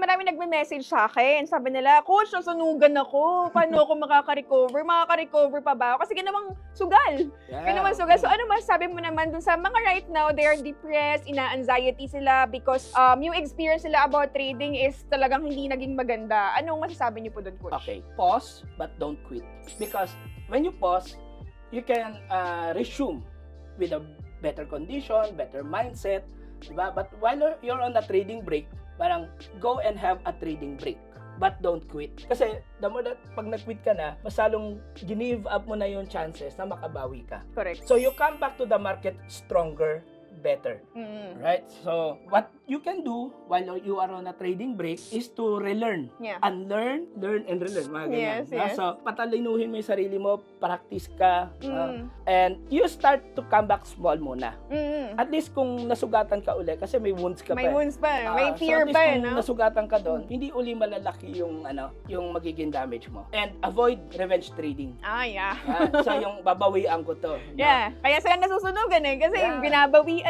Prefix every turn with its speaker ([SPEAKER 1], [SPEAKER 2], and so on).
[SPEAKER 1] marami nagme-message sa akin. Sabi nila, Coach, nasunugan ako. Paano ako makaka-recover? Makaka-recover pa ba ako? Kasi ginawang sugal. Ginawang sugal. So ano masasabi mo naman dun sa mga right now, they are depressed, ina-anxiety sila because yung experience nila about trading is talagang hindi naging maganda. Anong masasabi niyo po dun, Coach?
[SPEAKER 2] Okay, pause but don't quit. Because when you pause, you can resume with a better condition, better mindset, diba? But while you're on a trading break, parang go and have a trading break. But don't quit. Kasi the more that pag nag-quit ka na, mas lalong give up mo na yung chances na makabawi ka.
[SPEAKER 1] Correct.
[SPEAKER 2] So you come back to the market stronger, better. Right? So what you can do while you are on a trading break is to relearn.
[SPEAKER 1] Yeah.
[SPEAKER 2] Unlearn, learn, and relearn. Mga ganyan.
[SPEAKER 1] Yes.
[SPEAKER 2] So patalinuhin mo yung sarili mo, practice ka, and you start to come back small muna. At least kung nasugatan ka uli, kasi may wounds ka
[SPEAKER 1] May
[SPEAKER 2] pa.
[SPEAKER 1] wounds pa. May
[SPEAKER 2] So
[SPEAKER 1] fear
[SPEAKER 2] at least
[SPEAKER 1] pa.
[SPEAKER 2] kung
[SPEAKER 1] No?
[SPEAKER 2] nasugatan ka doon, hindi uli malalaki yung yung magiging damage mo. And avoid revenge trading.
[SPEAKER 1] Yeah.
[SPEAKER 2] So yung babawian ko to.
[SPEAKER 1] Yeah. Kaya sila nasusunugan kasi
[SPEAKER 2] Yeah.
[SPEAKER 1] binabawian